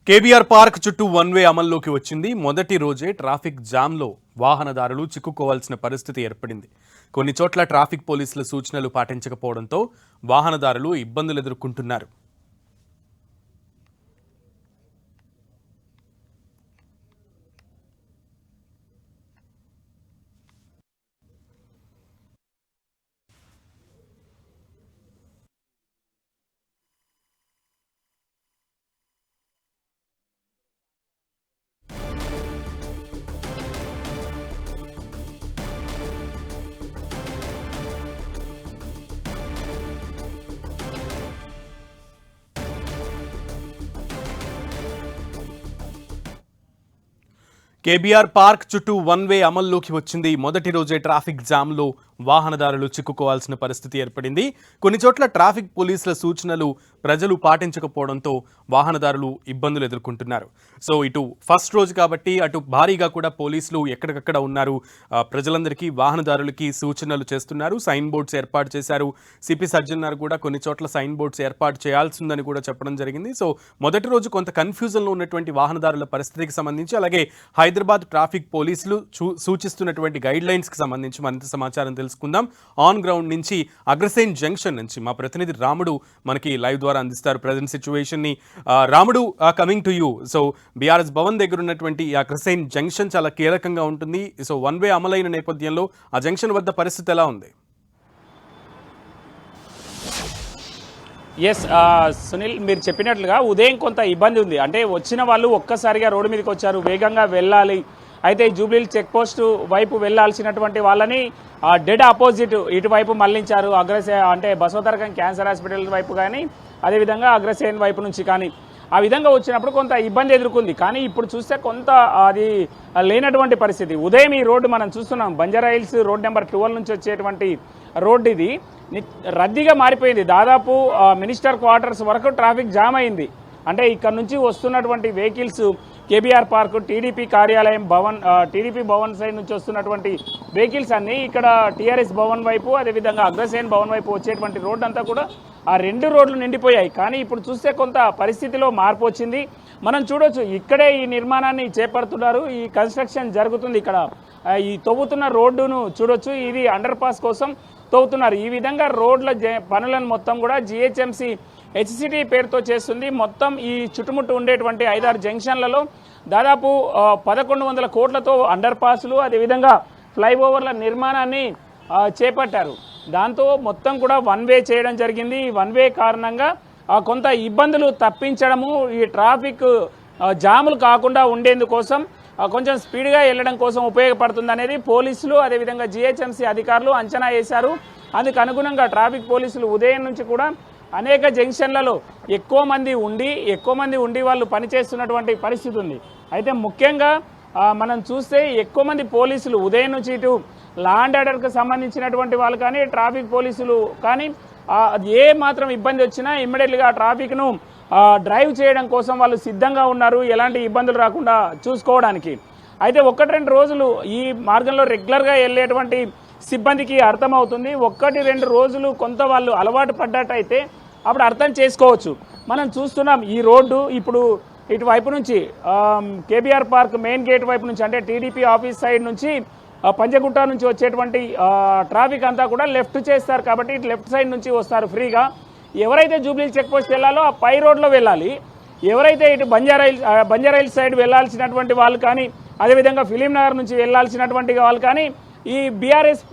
KBR park చుట్టూ one way అమల్లోకి వచ్చింది. మొదటి రోజే ట్రాఫిక్ జామ్లో వాహనదారులు చిక్కుకోవాల్సిన పరిస్థితి ఏర్పడింది. కొన్ని చోట్ల ట్రాఫిక్ పోలీసుల సూచనలు పాటించకపోవడంతో వాహనదారులు ఇబ్బందులు ఎదుర్కొంటున్నారు. కేబీఆర్ పార్క్ చుట్టూ వన్ వే అమల్లోకి వచ్చింది. మొదటి రోజే ట్రాఫిక్ జామ్లో వాహనదారులు చిక్కుకోవాల్సిన పరిస్థితి ఏర్పడింది. కొన్ని చోట్ల ట్రాఫిక్ పోలీసుల సూచనలు ప్రజలు పాటించకపోవడంతో వాహనదారులు ఇబ్బందులు ఎదుర్కొంటున్నారు. సో ఇటు ఫస్ట్ రోజు కాబట్టి అటు భారీగా కూడా పోలీసులు ఎక్కడికక్కడ ఉన్నారు. ప్రజలందరికీ వాహనదారులకి సూచనలు చేస్తున్నారు. సైన్ బోర్డ్స్ ఏర్పాటు చేశారు. సిపి సజ్జనార్ కూడా కొన్ని చోట్ల సైన్ బోర్డ్స్ ఏర్పాటు చేయాల్సిందని కూడా చెప్పడం జరిగింది. సో మొదటి రోజు కొంత కన్ఫ్యూజన్లో ఉన్నటువంటి వాహనదారుల పరిస్థితికి సంబంధించి, అలాగే హైదరాబాద్ ట్రాఫిక్ పోలీసులు సూచిస్తున్నటువంటి గైడ్ లైన్స్కి సంబంధించి మరింత సమాచారం తెలుసుకుందాం. ఆన్ గ్రౌండ్ నుంచి అగ్రసేన్ జంక్షన్ నుంచి మా ప్రతినిధి రాముడు మనకి లైవ్ ద్వారా అందిస్తారు ప్రజెంట్ సిచ్యువేషన్ ని. రాముడు, coming to you. So BRS Bhavan దగ్గర ఉన్నటువంటి అగ్రసేన్ జంక్షన్ చాలా కీలకంగా ఉంటుంది. సో వన్ వే అమలైన నేపథ్యంలో ఆ జంక్షన్ వద్ద పరిస్థితి ఎలా ఉంది? ఎస్ సునీల్, మీరు చెప్పినట్లుగా ఉదయం కొంత ఇబ్బంది ఉంది. అంటే వచ్చిన వాళ్ళు ఒక్కసారిగా రోడ్డు మీదకి వచ్చారు, వేగంగా వెళ్ళాలి. అయితే జూబ్లీ చెక్ పోస్ట్ వైపు వెళ్లాల్సినటువంటి వాళ్ళని డెడ్ ఆపోజిట్ ఇటువైపు మళ్లించారు. అంటే బసవతారకం క్యాన్సర్ హాస్పిటల్ వైపు కానీ, అదేవిధంగా అగ్రసేన్ వైపు నుంచి కానీ ఆ విధంగా వచ్చినప్పుడు కొంత ఇబ్బంది ఎదుర్కొంది. కానీ ఇప్పుడు చూస్తే కొంత అది లేనటువంటి పరిస్థితి. ఉదయం ఈ రోడ్డు మనం చూస్తున్నాం, బంజారాహిల్స్ రోడ్ నెంబర్ 12 నుంచి వచ్చేటువంటి రోడ్డు ఇది రద్దీగా మారిపోయింది. దాదాపు మినిస్టర్ క్వార్టర్స్ వరకు ట్రాఫిక్ జామ్ అయింది. అంటే ఇక్కడ నుంచి వస్తున్నటువంటి వెహికల్స్ కేబీఆర్ పార్క్, టీడీపీ కార్యాలయం భవన్, టీడీపీ భవన్ సైడ్ నుంచి వస్తున్నటువంటి వెహికల్స్ అన్నీ ఇక్కడ టీఆర్ఎస్ భవన్ వైపు, అదేవిధంగా అగ్రసేన్ భవన్ వైపు వచ్చేటువంటి రోడ్డు అంతా కూడా ఆ రెండు రోడ్లు నిండిపోయాయి. కానీ ఇప్పుడు చూస్తే కొంత పరిస్థితిలో మార్పు వచ్చింది. మనం చూడొచ్చు, ఇక్కడే ఈ నిర్మాణాన్ని చేపడుతున్నారు. ఈ కన్స్ట్రక్షన్ జరుగుతుంది. ఇక్కడ ఈ తవ్వుతున్న రోడ్డును చూడొచ్చు. ఇది అండర్ పాస్ కోసం తవ్వుతున్నారు. ఈ విధంగా రోడ్ల పనులను మొత్తం కూడా జిహెచ్ఎంసీ హెచ్సిటీ పేరుతో చేస్తుంది. మొత్తం ఈ చుట్టుముట్టు ఉండేటువంటి 5-6 జంక్షన్లలో దాదాపు 1100 కోట్లతో అండర్ పాస్లు, అదేవిధంగా ఫ్లైఓవర్ల నిర్మాణాన్ని చేపట్టారు. దాంతో మొత్తం కూడా వన్ వే చేయడం జరిగింది. ఈ వన్ వే కారణంగా కొంత ఇబ్బందులు తప్పించడము, ఈ ట్రాఫిక్ జాములు కాకుండా ఉండేందుకోసం కొంచెం స్పీడ్గా వెళ్ళడం కోసం ఉపయోగపడుతుంది అనేది పోలీసులు, అదేవిధంగా జిహెచ్ఎంసీ అధికారులు అంచనా వేశారు. అందుకు అనుగుణంగా ట్రాఫిక్ పోలీసులు ఉదయం నుంచి కూడా అనేక జంక్షన్లలో ఎక్కువ మంది ఉండి వాళ్ళు పనిచేస్తున్నటువంటి పరిస్థితి ఉంది. అయితే ముఖ్యంగా మనం చూస్తే ఎక్కువ మంది పోలీసులు ఉదయం నుంచి ఇటు లా అండ్ ఆర్డర్కి సంబంధించినటువంటి వాళ్ళు కానీ, ట్రాఫిక్ పోలీసులు కానీ ఏ మాత్రం ఇబ్బంది వచ్చినా ఇమ్మీడియట్గా ట్రాఫిక్ను డ్రైవ్ చేయడం కోసం వాళ్ళు సిద్ధంగా ఉన్నారు, ఎలాంటి ఇబ్బందులు రాకుండా చూసుకోవడానికి. అయితే 1-2 రోజులు ఈ మార్గంలో రెగ్యులర్గా వెళ్ళేటువంటి సిబ్బందికి అర్థమవుతుంది. 1-2 రోజులు కొంత వాళ్ళు అలవాటు పడ్డట్టయితే అప్పుడు అర్థం చేసుకోవచ్చు. మనం చూస్తున్నాం ఈ రోడ్డు ఇప్పుడు ఇటువైపు నుంచి కేబీఆర్ పార్క్ మెయిన్ గేట్ వైపు నుంచి, అంటే టీడీపీ ఆఫీస్ సైడ్ నుంచి పంజగుట్ట నుంచి వచ్చేటువంటి ట్రాఫిక్ అంతా కూడా లెఫ్ట్ చేస్తారు. కాబట్టి ఇటు లెఫ్ట్ సైడ్ నుంచి వస్తారు ఫ్రీగా. ఎవరైతే జూబ్లీ చెక్ పోస్ట్ వెళ్ళాలో ఆ పై రోడ్లో వెళ్ళాలి. ఎవరైతే ఇటు బంజారాహిల్స్ సైడ్ వెళ్ళాల్సినటువంటి వాళ్ళు కానీ, అదేవిధంగా ఫిలిం నగర్ నుంచి వెళ్ళాల్సినటువంటి వాళ్ళు కానీ ఈ బీఆర్ఎస్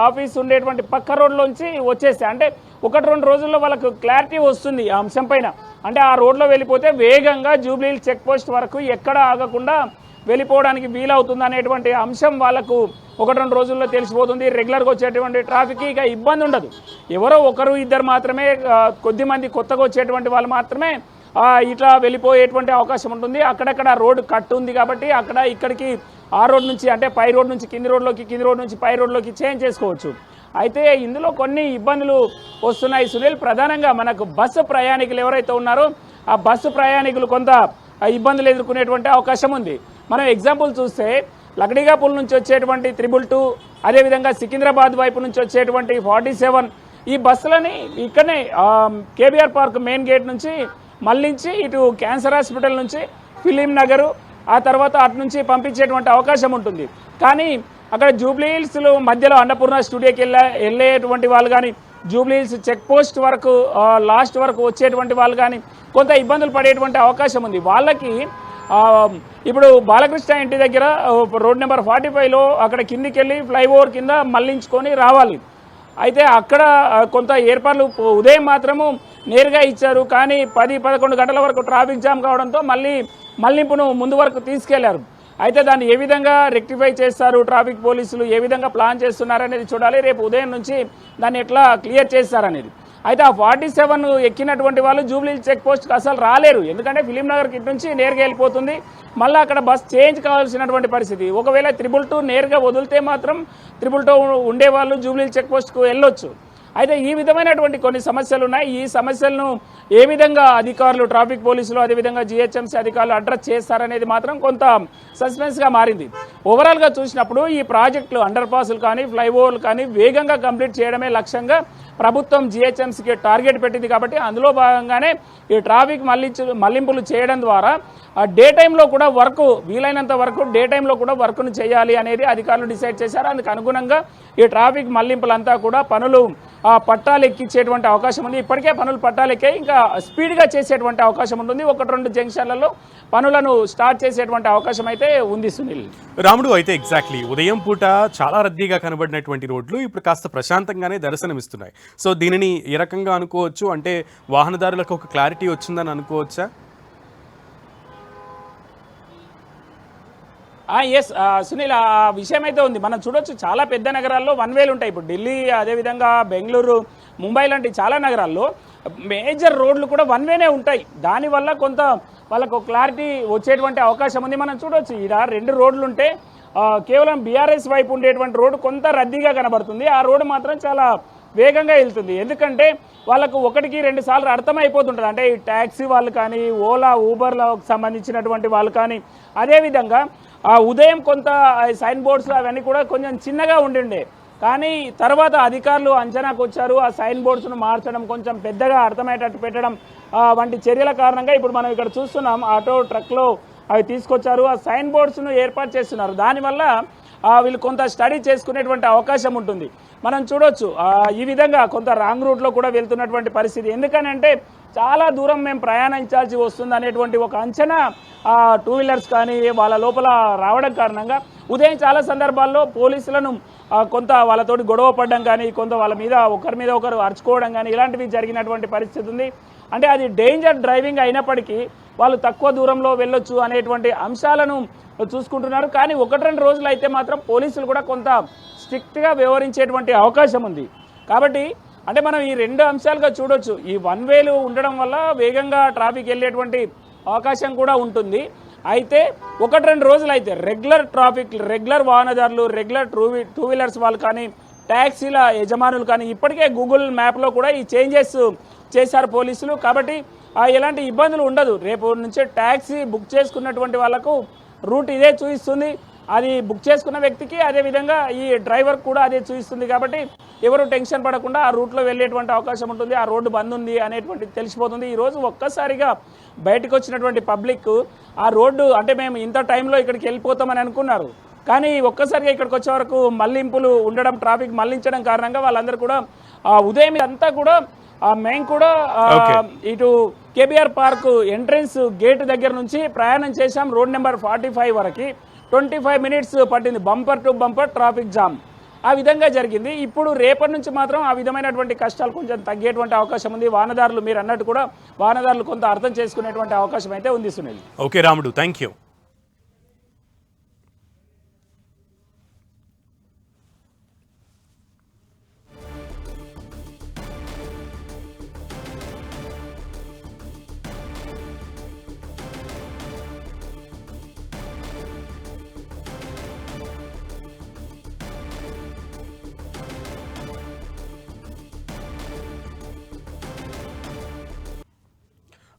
ఆఫీస్ ఉండేటువంటి పక్క రోడ్లోంచి వచ్చేస్తే, అంటే 1-2 రోజుల్లో వాళ్ళకు క్లారిటీ వస్తుంది ఆ అంశం పైన. అంటే ఆ రోడ్లో వెళ్ళిపోతే వేగంగా జూబ్లీ చెక్ పోస్ట్ వరకు ఎక్కడ ఆగకుండా వెళ్ళిపోవడానికి వీలవుతుంది అనేటువంటి అంశం వాళ్ళకు 1-2 రోజుల్లో తెలిసిపోతుంది. రెగ్యులర్గా వచ్చేటువంటి ట్రాఫిక్ ఇక ఇబ్బంది ఉండదు. ఎవరో 1-2 మాత్రమే, కొద్దిమంది కొత్తగా వచ్చేటువంటి వాళ్ళు మాత్రమే ఇట్లా వెళ్ళిపోయేటువంటి అవకాశం ఉంటుంది. అక్కడక్కడ రోడ్డు కట్ ఉంది కాబట్టి అక్కడ ఇక్కడికి ఆ రోడ్ నుంచి, అంటే పై రోడ్ నుంచి కింది రోడ్లోకి, కింది రోడ్ నుంచి పై రోడ్లోకి చేంజ్ చేసుకోవచ్చు. అయితే ఇందులో కొన్ని ఇబ్బందులు వస్తున్నాయి సునీల్. ప్రధానంగా మనకు బస్సు ప్రయాణికులు ఎవరైతే ఉన్నారో ఆ బస్సు ప్రయాణికులు కొంత ఇబ్బందులు ఎదుర్కొనేటువంటి అవకాశం ఉంది. మనం ఎగ్జాంపుల్ చూస్తే లక్డీగాపూల్ నుంచి వచ్చేటువంటి 222, అదేవిధంగా సికింద్రాబాద్ వైపు నుంచి వచ్చేటువంటి 47 ఈ బస్సులని ఇక్కడనే కేబీఆర్ పార్క్ మెయిన్ గేట్ నుంచి మళ్ళించి ఇటు క్యాన్సర్ హాస్పిటల్ నుంచి ఫిలిం నగరు, ఆ తర్వాత అటు నుంచి పంపించేటువంటి అవకాశం ఉంటుంది. కానీ అక్కడ జూబ్లీ హిల్స్లో మధ్యలో అన్నపూర్ణ స్టూడియోకి వెళ్ళేటువంటి వాళ్ళు కానీ, జూబ్లీ హిల్స్ చెక్ పోస్ట్ వరకు లాస్ట్ వరకు వచ్చేటువంటి వాళ్ళు కానీ కొంత ఇబ్బందులు పడేటువంటి అవకాశం ఉంది. వాళ్ళకి ఇప్పుడు బాలకృష్ణ ఇంటి దగ్గర రోడ్ నెంబర్ 45లో అక్కడ కిందికి వెళ్ళి ఫ్లైఓవర్ కింద మళ్లించుకొని రావాలి. అయితే అక్కడ కొంత ఏర్పాట్లు ఉదయం మాత్రము నేరుగా ఇచ్చారు, కానీ 10-11 గంటల వరకు ట్రాఫిక్ జామ్ కావడంతో మళ్లింపును ముందు వరకు తీసుకెళ్లారు. అయితే దాన్ని ఏ విధంగా రెక్టిఫై చేస్తారు, ట్రాఫిక్ పోలీసులు ఏ విధంగా ప్లాన్ చేస్తున్నారనేది చూడాలి. రేపు ఉదయం నుంచి దాన్ని ఎట్లా క్లియర్ చేస్తారనేది. అయితే ఆ 47 ఎక్కినటువంటి వాళ్ళు జూబ్లీ చెక్ పోస్ట్కి అసలు రాలేరు, ఎందుకంటే ఫిలిం నగర్ కిట్ నుంచి నేరుగా వెళ్ళిపోతుంది. మళ్ళీ అక్కడ బస్ చేంజ్ కావాల్సినటువంటి పరిస్థితి. ఒకవేళ 222 నేరుగా వదిలితే మాత్రం 222 ఉండేవాళ్ళు జూబ్లీ చెక్ పోస్ట్కు వెళ్ళొచ్చు. అయితే ఈ విధమైనటువంటి కొన్ని సమస్యలు ఉన్నాయి. ఈ సమస్యలను ఏ విధంగా అధికారులు, ట్రాఫిక్ పోలీసులు, అదేవిధంగా జిహెచ్ఎంసీ అధికారులు అడ్రస్ చేస్తారనేది మాత్రం కొంత సస్పెన్స్గా మారింది. ఓవరాల్గా చూసినప్పుడు ఈ ప్రాజెక్టులు, అండర్ పాస్లు కానీ, ఫ్లైఓవర్లు కానీ వేగంగా కంప్లీట్ చేయడమే లక్ష్యంగా ప్రభుత్వం జిహెచ్ఎంసీకి టార్గెట్ పెట్టింది. కాబట్టి అందులో భాగంగానే ఈ ట్రాఫిక్ మళ్లింపులు చేయడం ద్వారా డే టైంలో కూడా వర్క్, వీలైనంత వరకు డే టైంలో కూడా వర్క్ను చేయాలి అనేది అధికారులు డిసైడ్ చేశారు. అందుకు అనుగుణంగా ఈ ట్రాఫిక్ మళ్లింపులంతా కూడా పనులు పట్టాలు ఎక్కించేటువంటి అవకాశం ఉంది. ఇప్పటికే పనులు పట్టాలు ఎక్కాయి, ఇంకా స్పీడ్గా చేసేటువంటి అవకాశం ఉంటుంది. 1-2 జంక్షన్లలో పనులను స్టార్ట్ చేసేటువంటి అవకాశం అయితే ఉంది. సునీల్, రాముడు, అయితే ఎగ్జాక్ట్లీ ఉదయం పూట చాలా రద్దీగా కనబడినటువంటి రోడ్లు ఇప్పుడు కాస్త ప్రశాంతంగానే దర్శనమిస్తున్నాయి. సో దీనిని ఏ రకంగా అనుకోవచ్చు, అంటే వాహనదారులకు ఒక క్లారిటీ వచ్చిందని అనుకోవచ్చా? ఎస్ సునీల్, ఆ విషయం అయితే ఉంది. మనం చూడొచ్చు చాలా పెద్ద నగరాల్లో 1 వేలు ఉంటాయి. ఇప్పుడు ఢిల్లీ, అదేవిధంగా బెంగళూరు, ముంబై లాంటి చాలా నగరాల్లో మేజర్ రోడ్లు కూడా 1 వేనే ఉంటాయి. దానివల్ల కొంత వాళ్ళకు క్లారిటీ వచ్చేటువంటి అవకాశం ఉంది. మనం చూడొచ్చు ఇక్కడ 2 రోడ్లు ఉంటే కేవలం బీఆర్ఎస్ వైపు ఉండేటువంటి రోడ్డు కొంత రద్దీగా కనబడుతుంది. ఆ రోడ్డు మాత్రం చాలా వేగంగా వెళ్తుంది. ఎందుకంటే వాళ్ళకు 1-2 సార్లు అర్థమైపోతుంటుంది. అంటే ఈ ట్యాక్సీ వాళ్ళు కానీ, ఓలా, ఊబర్లకు సంబంధించినటువంటి వాళ్ళు కానీ, అదేవిధంగా ఉదయం కొంత సైన్ బోర్డ్స్ అవన్నీ కూడా కొంచెం చిన్నగా ఉండిండే, కానీ తర్వాత అధికారులు అంచనాకు వచ్చారు. ఆ సైన్ బోర్డ్స్ను మార్చడం, కొంచెం పెద్దగా అర్థమయ్యేటట్టు పెట్టడం వంటి చర్యల కారణంగా ఇప్పుడు మనం ఇక్కడ చూస్తున్నాం. ఆటో, ట్రక్లో అవి తీసుకొచ్చారు, ఆ సైన్ బోర్డ్స్ను ఏర్పాటు చేస్తున్నారు. దానివల్ల వీళ్ళు కొంత స్టడీ చేసుకునేటువంటి అవకాశం ఉంటుంది. మనం చూడొచ్చు ఈ విధంగా కొంత రాంగ్ రూట్లో కూడా వెళ్తున్నటువంటి పరిస్థితి. ఎందుకనంటే చాలా దూరం మేము ప్రయాణించాల్సి వస్తుంది అనేటువంటి ఒక అంచనా 2 వీలర్స్ కానీ వాళ్ళ లోపల రావడం కారణంగా ఉదయం చాలా సందర్భాల్లో పోలీసులను కొంత వాళ్ళతోటి గొడవ పడడం కానీ, కొంత వాళ్ళ మీద ఒకరి మీద ఒకరు అరుచుకోవడం కానీ ఇలాంటివి జరిగినటువంటి పరిస్థితి ఉంది. అంటే అది డేంజర్ డ్రైవింగ్ అయినప్పటికీ వాళ్ళు తక్కువ దూరంలో వెళ్ళొచ్చు అనేటువంటి అంశాలను చూసుకుంటున్నారు. కానీ 1-2 రోజులు అయితే మాత్రం పోలీసులు కూడా కొంత స్ట్రిక్ట్గా వ్యవహరించేటువంటి అవకాశం ఉంది. కాబట్టి అంటే మనం ఈ 2 అంశాలుగా చూడొచ్చు. ఈ 1 వేలు ఉండడం వల్ల వేగంగా ట్రాఫిక్ వెళ్ళేటువంటి అవకాశం కూడా ఉంటుంది. అయితే 1-2 రోజులు అయితే రెగ్యులర్ ట్రాఫిక్, రెగ్యులర్ వాహనదారులు, రెగ్యులర్ టూ వీలర్స్ వాళ్ళు కానీ, ట్యాక్సీల యజమానులు కానీ ఇప్పటికే గూగుల్ మ్యాప్లో కూడా ఈ చేంజెస్ చేశారు పోలీసులు. కాబట్టి ఎలాంటి ఇబ్బందులు ఉండదు. రేపు నుంచి ట్యాక్సీ బుక్ చేసుకున్నటువంటి వాళ్ళకు రూట్ ఇదే చూపిస్తుంది, అది బుక్ చేసుకున్న వ్యక్తికి, అదేవిధంగా ఈ డ్రైవర్ కూడా అదే చూపిస్తుంది. కాబట్టి ఎవరు టెన్షన్ పడకుండా ఆ రూట్లో వెళ్ళేటువంటి అవకాశం ఉంటుంది. ఆ రోడ్డు బంద్ ఉంది అనేటువంటిది తెలిసిపోతుంది. ఈరోజు ఒక్కసారిగా బయటకు వచ్చినటువంటి పబ్లిక్ ఆ రోడ్డు, అంటే మేము ఇంత టైంలో ఇక్కడికి వెళ్ళిపోతామని అనుకున్నారు, కానీ ఒక్కసారిగా ఇక్కడికి వచ్చే వరకు మళ్లింపులు ఉండడం, ట్రాఫిక్ మళ్లించడం కారణంగా వాళ్ళందరూ కూడా ఉదయం అంతా కూడా మేము కూడా ఇటు కేబీఆర్ పార్క్ ఎంట్రన్స్ గేట్ దగ్గర నుంచి ప్రయాణం చేశాం. రోడ్ నెంబర్ 45 వరకు 25 మినిట్స్ పట్టింది, bumper to bumper traffic jam ఆ విధంగా జరిగింది. ఇప్పుడు రేపటి నుంచి మాత్రం ఆ విధమైనటువంటి కష్టాలు కొంచెం తగ్గేటువంటి అవకాశం ఉంది. వాహనదారులు మీరు అన్నట్టు కూడా వాహనదారులు కొంత అర్థం చేసుకునేటువంటి అవకాశం అయితే ఉంది. సునీల్, ఓకే రాముడు, thank you.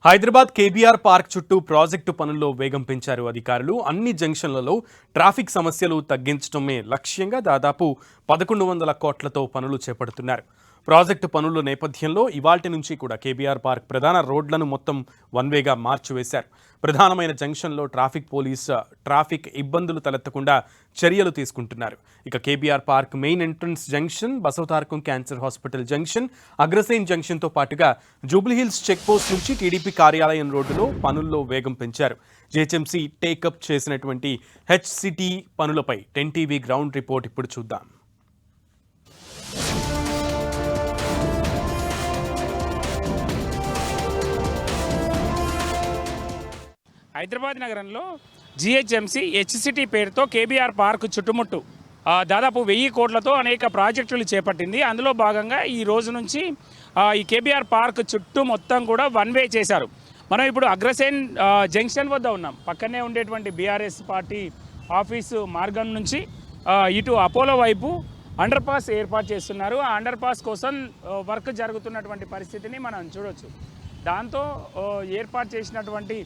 Hyderabad KBR park చుట్టూ ప్రాజెక్టు పనుల్లో వేగం పెంచారు అధికారులు. అన్ని జంక్షన్లలో ట్రాఫిక్ సమస్యలు తగ్గించడమే లక్ష్యంగా దాదాపు 1100 కోట్లతో పనులు చేపడుతున్నారు. ప్రాజెక్టు పనుల నేపథ్యంలో ఇవాల్టి నుంచి కూడా కేబీఆర్ పార్క్ ప్రధాన రోడ్లను మొత్తం వన్ వేగా మార్చివేశారు. ప్రధానమైన జంక్షన్లో ట్రాఫిక్ ఇబ్బందులు తలెత్తకుండా చర్యలు తీసుకుంటున్నారు. ఇక KBR park main entrance junction, Basavatarakam cancer hospital junction, Agrasen జంక్షన్తో పాటుగా జూబ్లీహిల్స్ చెక్పోస్ట్ నుంచి టీడీపీ కార్యాలయం రోడ్డులో పనుల్లో వేగం పెంచారు. జీహెచ్ఎంసీ టేకప్ చేసినటువంటి హెచ్సిటీ పనులపై 10 టీవీ గ్రౌండ్ రిపోర్ట్ ఇప్పుడు చూద్దాం. హైదరాబాద్ నగరంలో జీహెచ్ఎంసీ హెచ్సిటీ పేరుతో కేబీఆర్ పార్క్ చుట్టుముట్టు దాదాపు 1000 కోట్లతో అనేక ప్రాజెక్టులు చేపట్టింది. అందులో భాగంగా ఈ రోజు నుంచి ఈ కేబీఆర్ పార్క్ చుట్టూ మొత్తం కూడా వన్ వే చేశారు. మనం ఇప్పుడు అగ్రసేన్ జంక్షన్ వద్ద ఉన్నాం. పక్కనే ఉండేటువంటి బీఆర్ఎస్ పార్టీ ఆఫీసు మార్గం నుంచి ఇటు అపోలో వైపు అండర్ పాస్ ఏర్పాటు చేస్తున్నారు. ఆ అండర్ పాస్ కోసం వర్క్ జరుగుతున్నటువంటి పరిస్థితిని మనం చూడొచ్చు. దాంతో ఏర్పాటు చేసినటువంటి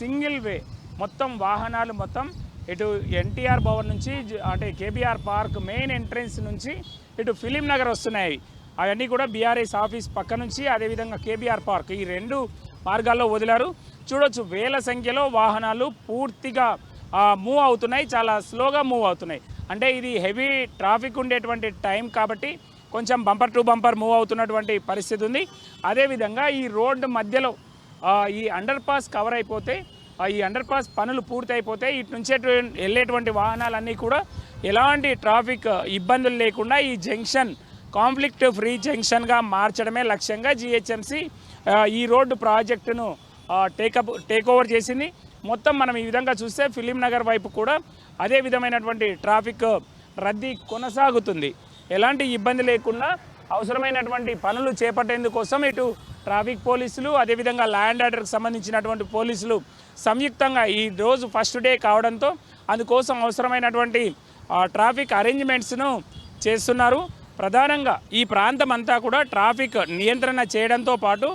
సింగిల్ వే మొత్తం వాహనాలు మొత్తం ఇటు ఎన్టీఆర్ భవన్ నుంచి అంటే కేబీఆర్ పార్క్ మెయిన్ ఎంట్రన్స్ నుంచి ఇటు ఫిలిం నగర్ వస్తున్నాయి. అవన్నీ కూడా బీఆర్ఎస్ ఆఫీస్ పక్క నుంచి అదేవిధంగా కేబీఆర్ పార్క్ ఈ 2 మార్గాల్లో వదిలారు. చూడొచ్చు వేల సంఖ్యలో వాహనాలు పూర్తిగా మూవ్ అవుతున్నాయి. చాలా స్లోగా మూవ్ అవుతున్నాయి. అంటే ఇది హెవీ ట్రాఫిక్ ఉండేటువంటి టైం కాబట్టి కొంచెం బంపర్ టు బంపర్ మూవ్ అవుతున్నటువంటి పరిస్థితి ఉంది. అదేవిధంగా ఈ రోడ్డు మధ్యలో ఈ అండర్ పాస్ కవర్ అయిపోతే ఈ అండర్ పాస్ పనులు పూర్తి అయిపోతే ఇటు నుంచే వెళ్ళేటువంటి వాహనాలన్నీ కూడా ఎలాంటి ట్రాఫిక్ ఇబ్బందులు లేకుండా ఈ జంక్షన్ కాన్ఫ్లిక్ట్ ఫ్రీ జంక్షన్గా మార్చడమే లక్ష్యంగా జీహెచ్ఎంసీ ఈ రోడ్డు ప్రాజెక్టును టేక్ ఓవర్ చేసింది. మొత్తం మనం ఈ విధంగా చూస్తే ఫిలిం నగర్ వైపు కూడా అదే విధమైనటువంటి ట్రాఫిక్ రద్దీ కొనసాగుతుంది. ఎలాంటి ఇబ్బంది లేకుండా అవసరమైనటువంటి పనులు చేపట్టేందుకోసం ఇటు ట్రాఫిక్ పోలీసులు అదేవిధంగా ల్యాండ్ ఆర్డర్కి సంబంధించినటువంటి పోలీసులు సంయుక్తంగా ఈ రోజు ఫస్ట్ డే కావడంతో అందుకోసం అవసరమైనటువంటి ట్రాఫిక్ అరేంజ్మెంట్స్ను చేస్తున్నారు. ప్రధానంగా ఈ ప్రాంతం అంతా కూడా ట్రాఫిక్ నియంత్రణ చేయడంతో పాటు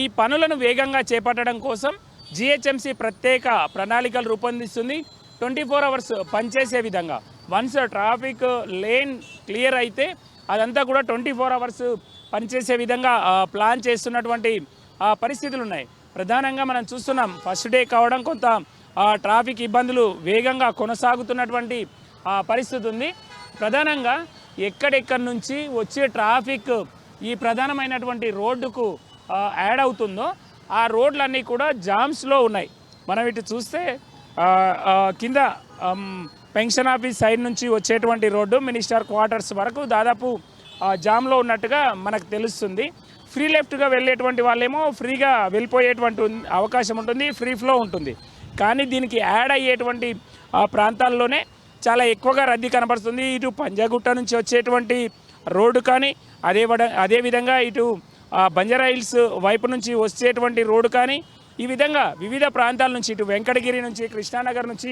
ఈ పనులను వేగంగా చేపట్టడం కోసం జీహెచ్ఎంసీ ప్రత్యేక ప్రణాళికలు రూపొందిస్తుంది. 24 అవర్స్ పనిచేసే విధంగా వన్స్ ట్రాఫిక్ లేన్ క్లియర్ అయితే అదంతా కూడా 24 అవర్స్ పనిచేసే విధంగా ప్లాన్ చేస్తున్నటువంటి పరిస్థితులు ఉన్నాయి. ప్రధానంగా మనం చూస్తున్నాం ఫస్ట్ డే కావడం కొంత ట్రాఫిక్ ఇబ్బందులు వేగంగా కొనసాగుతున్నటువంటి పరిస్థితి ఉంది. ప్రధానంగా ఎక్కడెక్కడి నుంచి వచ్చే ట్రాఫిక్ ఈ ప్రధానమైనటువంటి రోడ్డుకు యాడ్ అవుతుందో ఆ రోడ్లన్నీ కూడా జామ్స్లో ఉన్నాయి. మనం ఇటు చూస్తే కింద పెన్షన్ ఆఫీస్ సైడ్ నుంచి వచ్చేటువంటి రోడ్డు మినిస్టర్ క్వార్టర్స్ వరకు దాదాపు జామ్లో ఉన్నట్టుగా మనకు తెలుస్తుంది. ఫ్రీ లెఫ్ట్గా వెళ్ళేటువంటి వాళ్ళేమో ఫ్రీగా వెళ్ళిపోయేటువంటి అవకాశం ఉంటుంది, ఫ్రీ ఫ్లో ఉంటుంది. కానీ దీనికి యాడ్ అయ్యేటువంటి ప్రాంతాల్లోనే చాలా ఎక్కువగా రద్దీ కనబడుతుంది. ఇటు పంజాగుట్ట నుంచి వచ్చేటువంటి రోడ్డు కానీ అదేవిధంగా ఇటు బంజారాహిల్స్ వైపు నుంచి వచ్చేటువంటి రోడ్డు కానీ ఈ విధంగా వివిధ ప్రాంతాల నుంచి ఇటు వెంకటగిరి నుంచి కృష్ణానగర్ నుంచి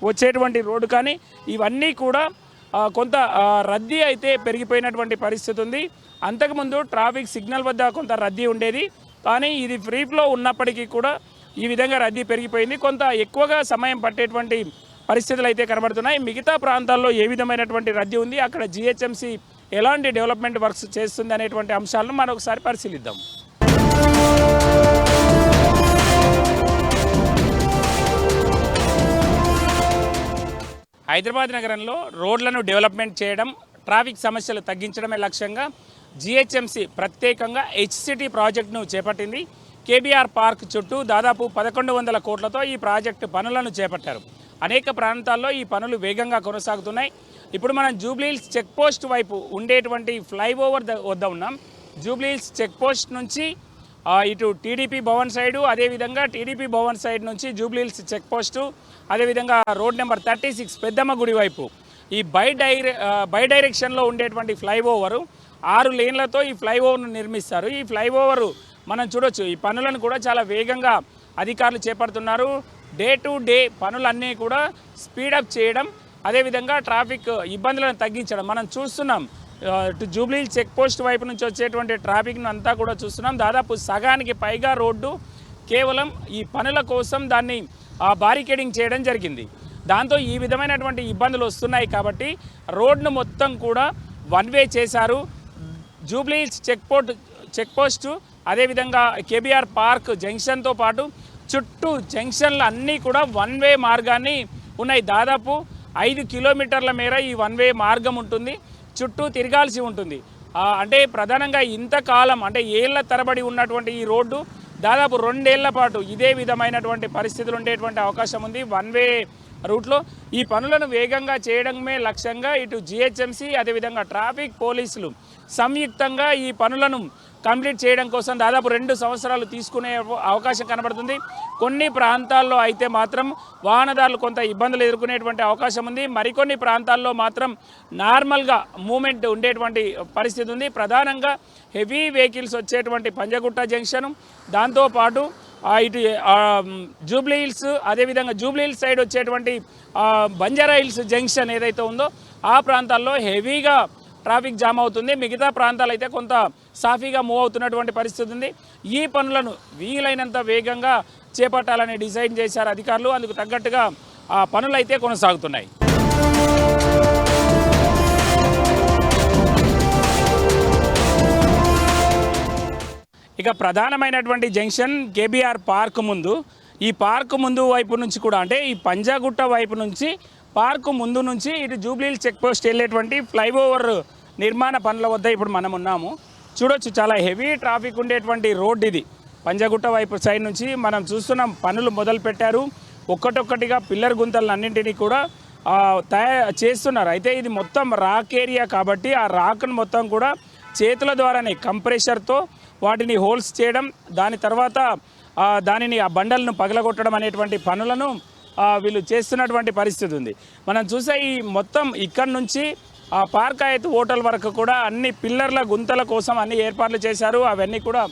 వచ్చేటువంటి రోడ్డు కానీ ఇవన్నీ కూడా కొంత రద్దీ అయితే పెరిగిపోయినటువంటి పరిస్థితి ఉంది. అంతకుముందు ట్రాఫిక్ సిగ్నల్ వద్ద కొంత రద్దీ ఉండేది. కానీ ఇది ఫ్రీ ఫ్లో ఉన్నప్పటికీ కూడా ఈ విధంగా రద్దీ పెరిగిపోయింది. కొంత ఎక్కువగా సమయం పట్టేటువంటి పరిస్థితులు అయితే కనబడుతున్నాయి. మిగతా ప్రాంతాల్లో ఏ విధమైనటువంటి రద్దీ ఉంది, అక్కడ జీహెచ్ఎంసీ ఎలాంటి డెవలప్మెంట్ వర్క్స్ చేస్తుంది అనేటువంటి అంశాలను మరొకసారి పరిశీలిద్దాం. హైదరాబాద్ నగరంలో రోడ్లను డెవలప్మెంట్ చేయడం, ట్రాఫిక్ సమస్యలు తగ్గించడమే లక్ష్యంగా జీహెచ్ఎంసీ ప్రత్యేకంగా హెచ్సిటీ ప్రాజెక్టును చేపట్టింది. కేబీఆర్ పార్క్ చుట్టూ దాదాపు 1100 కోట్లతో ఈ ప్రాజెక్టు పనులను చేపట్టారు. అనేక ప్రాంతాల్లో ఈ పనులు వేగంగా కొనసాగుతున్నాయి. ఇప్పుడు మనం జూబ్లీహిల్స్ చెక్పోస్ట్ వైపు ఉండేటువంటి ఫ్లైఓవర్ వద్ద ఉన్నాం. జూబ్లీహిల్స్ చెక్పోస్ట్ నుంచి ఇటు టీడీపీ భవన్ సైడు, అదేవిధంగా టీడీపీ భవన్ సైడ్ నుంచి జూబ్లీహిల్స్ చెక్పోస్టు, అదేవిధంగా రోడ్ నెంబర్ 36 పెద్దమ్మ గుడి వైపు ఈ బై డైరెక్షన్లో ఉండేటువంటి ఫ్లైఓవరు 6 లేన్లతో ఈ ఫ్లైఓవర్ను నిర్మిస్తారు. ఈ ఫ్లైఓవరు మనం చూడొచ్చు. ఈ పనులను కూడా చాలా వేగంగా అధికారులు చేపడుతున్నారు. డే టు డే పనులన్నీ కూడా స్పీడప్ చేయడం, అదేవిధంగా ట్రాఫిక్ ఇబ్బందులను తగ్గించడం మనం చూస్తున్నాం. జూబ్లీహిల్స్ చెక్ పోస్ట్ వైపు నుంచి వచ్చేటువంటి ట్రాఫిక్ను అంతా కూడా చూస్తున్నాం. దాదాపు సగానికి పైగా రోడ్డు కేవలం ఈ పనుల కోసం దాన్ని బారికేడింగ్ చేయడం జరిగింది. దాంతో ఈ విధమైనటువంటి ఇబ్బందులు వస్తున్నాయి. కాబట్టి రోడ్ను మొత్తం కూడా వన్ వే చేశారు. జూబ్లీహిల్స్ చెక్ పోస్టు అదేవిధంగా కేబీఆర్ పార్క్ జంక్షన్తో పాటు చుట్టూ జంక్షన్లు అన్నీ కూడా వన్ వే మార్గాన్ని ఉన్నాయి. దాదాపు 5 కిలోమీటర్ల మేర ఈ వన్ వే మార్గం ఉంటుంది, చుట్టూ తిరగాల్సి ఉంటుంది. అంటే ప్రధానంగా ఇంతకాలం అంటే ఏళ్ల తరబడి ఉన్నటువంటి ఈ రోడ్డు దాదాపు 2 ఏళ్ల పాటు ఇదే విధమైనటువంటి పరిస్థితులు ఉండేటువంటి అవకాశం ఉంది. వన్ వే రూట్లో ఈ పనులను వేగంగా చేయడమే లక్ష్యంగా ఇటు జిహెచ్ఎంసీ అదేవిధంగా ట్రాఫిక్ పోలీసులు సంయుక్తంగా ఈ పనులను కంప్లీట్ చేయడం కోసం దాదాపు 2 సంవత్సరాలు తీసుకునే అవకాశం కనబడుతుంది. కొన్ని ప్రాంతాల్లో అయితే మాత్రం వాహనదారులు కొంత ఇబ్బందులు ఎదుర్కొనేటువంటి అవకాశం ఉంది. మరికొన్ని ప్రాంతాల్లో మాత్రం నార్మల్గా మూమెంట్ ఉండేటువంటి పరిస్థితి ఉంది. ప్రధానంగా హెవీ వెహికల్స్ వచ్చేటువంటి పంజగుట్ట జంక్షన్, దాంతోపాటు ఇటు జూబ్లీహిల్స్ అదేవిధంగా జూబ్లీహిల్స్ సైడ్ వచ్చేటువంటి బంజారా హిల్స్ జంక్షన్ ఏదైతే ఉందో ఆ ప్రాంతాల్లో హెవీగా ట్రాఫిక్ జామ్ అవుతుంది. మిగతా ప్రాంతాలు అయితే కొంత సాఫీగా మూవ్ అవుతున్నటువంటి పరిస్థితి ఉంది. ఈ పనులను వీలైనంత వేగంగా చేపట్టాలని డిజైన్ చేశారు అధికారులు. అందుకు తగ్గట్టుగా ఆ పనులు అయితే కొనసాగుతున్నాయి. ఇక ప్రధానమైనటువంటి జంక్షన్ కేబీఆర్ పార్క్ ముందు, ఈ పార్క్ ముందు వైపు నుంచి కూడా అంటే ఈ పంజాగుట్ట వైపు నుంచి పార్కు ముందు నుంచి ఇటు జూబ్లీహిల్స్ చెక్ పోస్ట్ వెళ్ళేటువంటి ఫ్లైఓవర్ నిర్మాణ పనుల వద్ద ఇప్పుడు మనం ఉన్నాము. చూడొచ్చు, చాలా హెవీ ట్రాఫిక్ ఉండేటువంటి రోడ్ ఇది. పంజాగుట్ట వైపు సైడ్ నుంచి మనం చూస్తున్నాం, పనులు మొదలు పెట్టారు. ఒక్కటొక్కటిగా పిల్లర్ గుంతలన్నింటినీ కూడా చేస్తున్నారు. అయితే ఇది మొత్తం రాక్ ఏరియా కాబట్టి ఆ రాక్ను మొత్తం కూడా చేతుల ద్వారానే కంప్రెషర్తో వాటిని హోల్స్ చేయడం, దాని తర్వాత దానిని ఆ బండలను పగలగొట్టడం అనేటువంటి పనులను వీళ్ళు చేస్తున్నటువంటి పరిస్థితి ఉంది. మనం చూసే ఈ మొత్తం ఇక్కడ నుంచి ఆ పార్క్ అయితే హోటల్ వరకు కూడా అన్ని పిల్లర్ల గుంతల కోసం అన్ని ఏర్పాట్లు చేశారు. అవన్నీ కూడా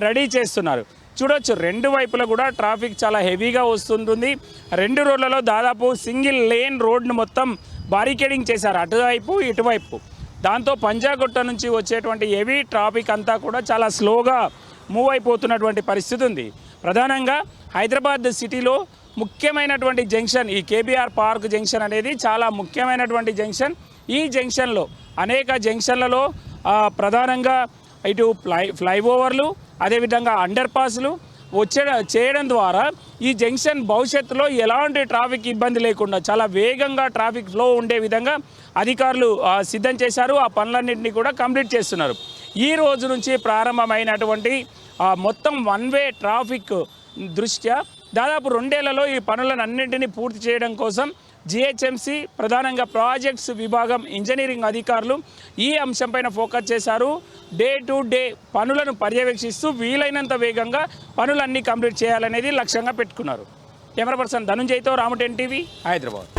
రెడీ చేస్తున్నారు. చూడొచ్చు, 2 వైపులా కూడా ట్రాఫిక్ చాలా హెవీగా వస్తుంటుంది. 2 రోడ్లలో దాదాపు సింగిల్ లేన్ రోడ్ను మొత్తం బారికేడింగ్ చేశారు, అటువైపు ఇటువైపు. దాంతో పంజాగుట్ట నుంచి వచ్చేటువంటి హెవీ ట్రాఫిక్ అంతా కూడా చాలా స్లోగా మూవ్ అయిపోతున్నటువంటి పరిస్థితి ఉంది. ప్రధానంగా హైదరాబాద్ సిటీలో ముఖ్యమైనటువంటి జంక్షన్ ఈ కేబీఆర్ పార్క్ జంక్షన్ అనేది చాలా ముఖ్యమైనటువంటి జంక్షన్. ఈ జంక్షన్లో అనేక జంక్షన్లలో ప్రధానంగా ఇటు ఫ్లైఓవర్లు అదేవిధంగా అండర్ పాస్లు చేయడం ద్వారా ఈ జంక్షన్ భవిష్యత్తులో ఎలాంటి ట్రాఫిక్ ఇబ్బంది లేకుండా చాలా వేగంగా ట్రాఫిక్ ఫ్లో ఉండే విధంగా అధికారులు సిద్ధం చేశారు. ఆ పనులన్నింటినీ కూడా కంప్లీట్ చేస్తున్నారు. ఈ రోజు నుంచి ప్రారంభమైనటువంటి మొత్తం వన్ వే ట్రాఫిక్ దృష్ట్యా దాదాపు 2 ఏళ్లలో ఈ పనులను అన్నింటినీ పూర్తి చేయడం కోసం జిహెచ్ఎంసీ ప్రధానంగా ప్రాజెక్ట్స్ విభాగం ఇంజనీరింగ్ అధికారులు ఈ అంశంపైన ఫోకస్ చేశారు. డే టు డే పనులను పర్యవేక్షిస్తూ వీలైనంత వేగంగా పనులన్నీ కంప్లీట్ చేయాలనేది లక్ష్యంగా పెట్టుకున్నారు. కెమెరా పర్సన్ ధనుంజయ్తో రాము 10 టీవీ, హైదరాబాద్.